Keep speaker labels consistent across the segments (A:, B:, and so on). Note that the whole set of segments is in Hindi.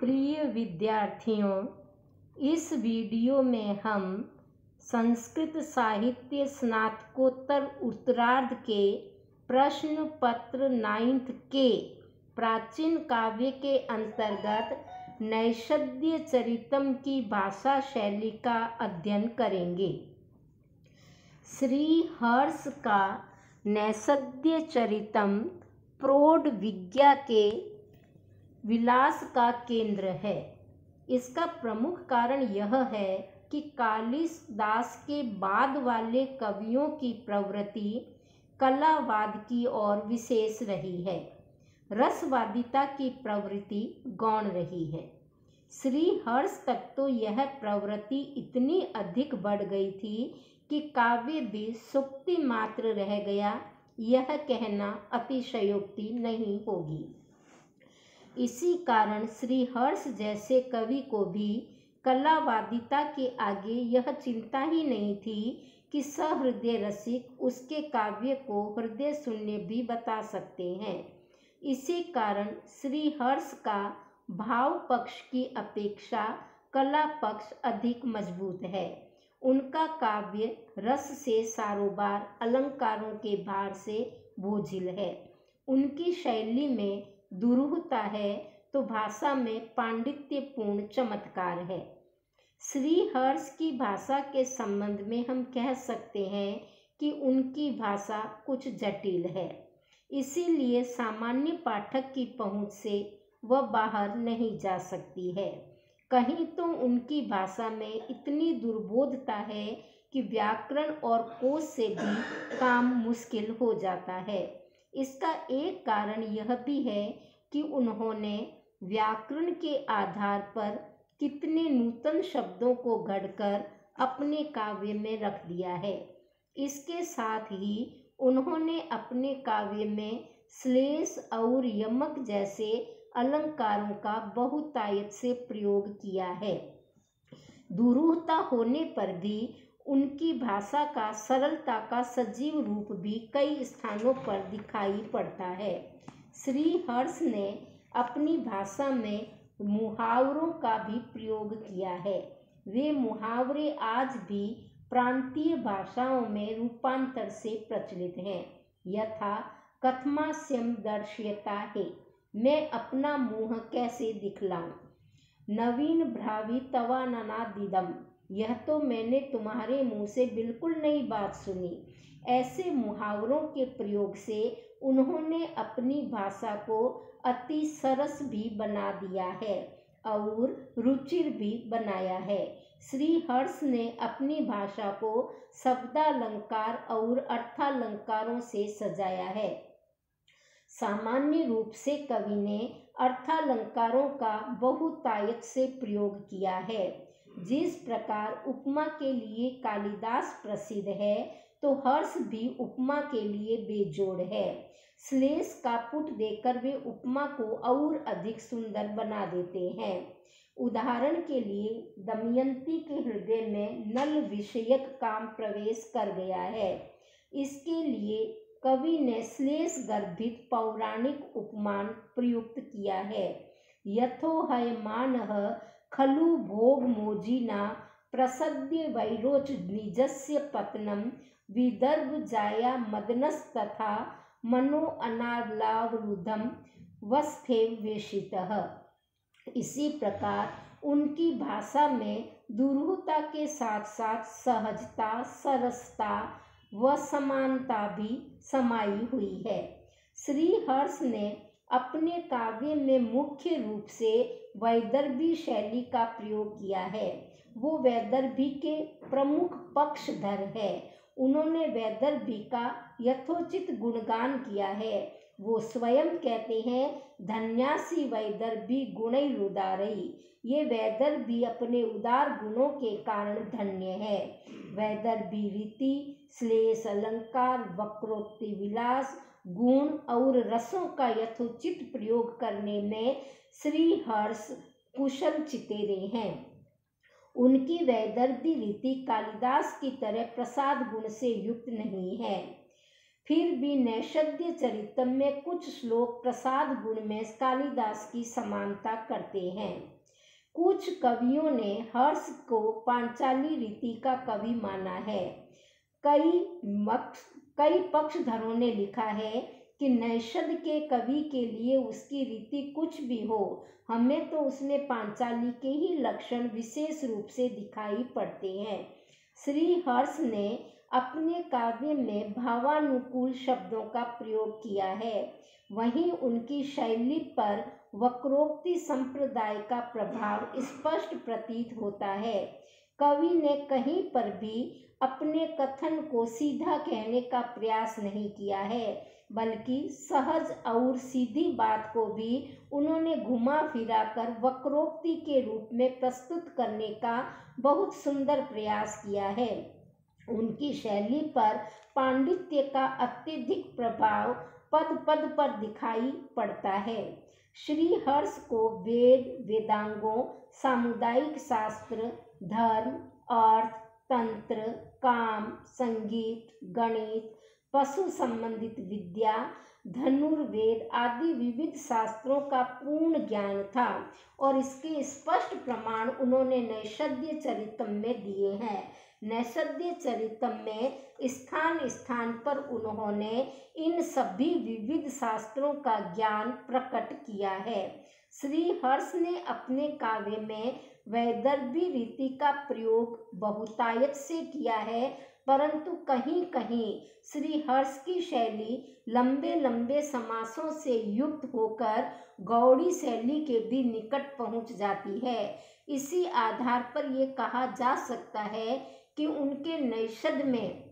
A: प्रिय विद्यार्थियों, इस वीडियो में हम संस्कृत साहित्य स्नातकोत्तर उत्तरार्ध के प्रश्न पत्र 9th के प्राचीन काव्य के अंतर्गत नैषद्य चरितम की भाषा शैली का अध्ययन करेंगे। श्री हर्ष का नैषद्य चरितम प्रौढ़ विज्ञा के विलास का केंद्र है। इसका प्रमुख कारण यह है कि कालिदास के बाद वाले कवियों की प्रवृत्ति कलावाद की ओर विशेष रही है, रसवादिता की प्रवृत्ति गौण रही है। श्री हर्ष तक तो यह प्रवृत्ति इतनी अधिक बढ़ गई थी कि काव्य भी सुक्ति मात्र रह गया, यह कहना अतिशयोक्ति नहीं होगी। इसी कारण श्री हर्ष जैसे कवि को भी कलावादिता के आगे यह चिंता ही नहीं थी कि सहृदय रसिक उसके काव्य को हृदय शून्य भी बता सकते हैं। इसी कारण श्री हर्ष का भाव पक्ष की अपेक्षा कला पक्ष अधिक मजबूत है। उनका काव्य रस से सारोबार, अलंकारों के भार से बोझिल है। उनकी शैली में दुरूहता है तो भाषा में पांडित्यपूर्ण चमत्कार है। श्री हर्ष की भाषा के संबंध में हम कह सकते हैं कि उनकी भाषा कुछ जटिल है, इसीलिए सामान्य पाठक की पहुंच से वह बाहर नहीं जा सकती है। कहीं तो उनकी भाषा में इतनी दुर्बोधता है कि व्याकरण और कोश से भी काम मुश्किल हो जाता है। इसका एक कारण यह भी है कि उन्होंने व्याकरण के आधार पर कितने नूतन शब्दों को गढ़कर अपने काव्य में रख दिया है। इसके साथ ही उन्होंने अपने काव्य में श्लेष और यमक जैसे अलंकारों का बहुतायत से प्रयोग किया है। दुरूहता होने पर भी उनकी भाषा का सरलता का सजीव रूप भी कई स्थानों पर दिखाई पड़ता है। श्री हर्ष ने अपनी भाषा में मुहावरों का भी प्रयोग किया है। वे मुहावरे आज भी प्रांतीय भाषाओं में रूपांतर से प्रचलित हैं। यथा कथमास्यम दर्शयता है, मैं अपना मुंह कैसे दिखलाऊं। नवीन भ्रावी तवा ननादिदम, यह तो मैंने तुम्हारे मुंह से बिल्कुल नई बात सुनी। ऐसे मुहावरों के प्रयोग से उन्होंने अपनी भाषा को अति सरस भी बना दिया है और रुचिर भी बनाया है। श्री हर्ष ने अपनी भाषा को शब्दालंकार और अर्थालंकारों से सजाया है। सामान्य रूप से कवि ने अर्थालंकारों का बहुतायत से प्रयोग किया है। जिस प्रकार उपमा के लिए कालिदास प्रसिद्ध है, तो हर्ष भी उपमा के लिए बेजोड़ है। श्लेष का पुट देकर वे उपमा को और अधिक सुंदर बना देते हैं। उदाहरण के लिए दमयंती के हृदय में नल विषयक काम प्रवेश कर गया है। इसके लिए कवि ने श्लेष गर्भित पौराणिक उपमान प्रयुक्त किया है। यथो हयमानः खलु भोग मोजिना प्रसद्य वैरोच निजस्य पत्नम विदर्भ जाया मदनस्तथा मनो अनालावरुद्धम वस्फेव वेशितः। इसी प्रकार उनकी भाषा में दुरूहता के साथ साथ सहजता, सरसता व समानता भी समाई हुई है। श्री हर्ष ने अपने काव्य में मुख्य रूप से वैदर्भी शैली का प्रयोग किया है। वो वैदर्भी के प्रमुख पक्षधर है। उन्होंने वैदर्भी का यथोचित गुणगान किया है। वो स्वयं कहते हैं, धन्यासी वैदर्भी गुणैरुदारई, ये वैदर्भी अपने उदार गुणों के कारण धन्य है। वैदर्भी रीति, श्लेष अलंकार, वक्रोक्ति विलास, गुण और रसों का यथोचित प्रयोग करने में श्री हर्ष कुशल चितेरे हैं। उनकी वैदर्भी रीति कालिदास की तरह प्रसाद गुण से युक्त नहीं है। फिर भी नैषद्य चरितम में कुछ श्लोक प्रसाद गुण में कालिदास की समानता करते हैं। कुछ कवियों ने हर्ष को पांचाली रीति का कवि माना है। कई पक्षधरों ने लिखा है कि नैषद के कवि के लिए उसकी रीति कुछ भी हो, हमें तो उसमें पांचाली के ही लक्षण विशेष रूप से दिखाई पड़ते हैं। श्री हर्ष ने अपने काव्य में भावानुकूल शब्दों का प्रयोग किया है। वहीं उनकी शैली पर वक्रोक्ति संप्रदाय का प्रभाव स्पष्ट प्रतीत होता है। कवि ने कहीं पर भी अपने कथन को सीधा कहने का प्रयास नहीं किया है, बल्कि सहज और सीधी बात को भी उन्होंने घुमा फिरा कर वक्रोक्ति के रूप में प्रस्तुत करने का बहुत सुंदर प्रयास किया है। उनकी शैली पर पांडित्य का अत्यधिक प्रभाव पद पद पर दिखाई पड़ता है। श्री हर्ष को वेद, वेदांगों, सामुदायिक शास्त्र, धर्म, अर्थ, तंत्र, काम, संगीत, गणित, पशु संबंधित विद्या, धनुर्वेद आदि विविध शास्त्रों का पूर्ण ज्ञान था और इसके स्पष्ट प्रमाण उन्होंने नैषद्य चरितम में दिए हैं। नैषद्य चरितम में स्थान स्थान पर उन्होंने इन सभी विविध शास्त्रों का ज्ञान प्रकट किया है। श्री हर्ष ने अपने काव्य में वैदर्भी रीति का प्रयोग बहुतायत से किया है, परंतु कहीं कहीं श्री हर्ष की शैली लंबे लंबे समासों से युक्त होकर गौड़ी शैली के भी निकट पहुंच जाती है। इसी आधार पर यह कहा जा सकता है कि उनके नैषद में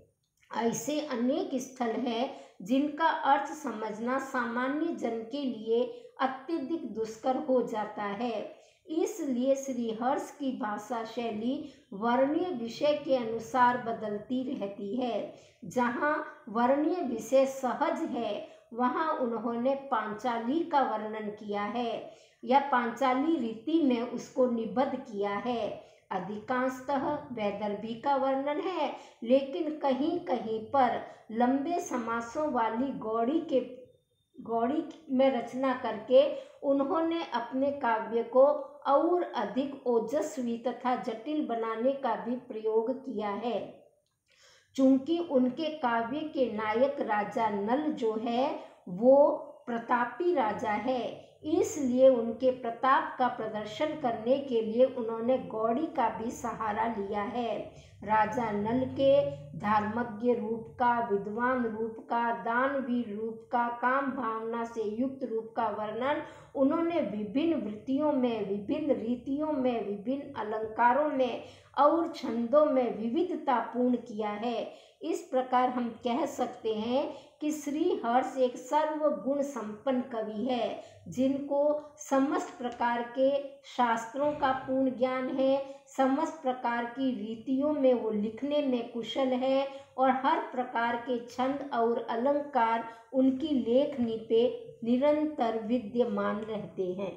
A: ऐसे अनेक स्थल हैं जिनका अर्थ समझना सामान्य जन के लिए अत्यधिक दुष्कर हो जाता है। इसलिए श्री हर्ष की भाषा शैली वर्णीय विषय के अनुसार बदलती रहती है। जहाँ वर्णीय विषय सहज है वहाँ उन्होंने पांचाली का वर्णन किया है या पांचाली रीति में उसको निबद्ध किया है। अधिकांशतः वैदर्भी का वर्णन है, लेकिन कहीं कहीं पर लंबे समासों वाली गौड़ी में रचना करके उन्होंने अपने काव्य को और अधिक ओजस्वी तथा जटिल बनाने का भी प्रयोग किया है। चूंकि उनके काव्य के नायक राजा नल जो है वो प्रतापी राजा है, इसलिए उनके प्रताप का प्रदर्शन करने के लिए उन्होंने गौड़ी का भी सहारा लिया है। राजा नल के धर्मज्ञ रूप का, विद्वान रूप का, दानवीर रूप का, काम भावना से युक्त रूप का वर्णन उन्होंने विभिन्न वृत्तियों में, विभिन्न रीतियों में, विभिन्न अलंकारों में और छंदों में विविधतापूर्ण किया है। इस प्रकार हम कह सकते हैं कि श्री हर्ष एक सर्वगुण संपन्न कवि है, जिनको समस्त प्रकार के शास्त्रों का पूर्ण ज्ञान है, समस्त प्रकार की रीतियों में वो लिखने में कुशल है और हर प्रकार के छंद और अलंकार उनकी लेखनी पे निरंतर विद्यमान रहते हैं।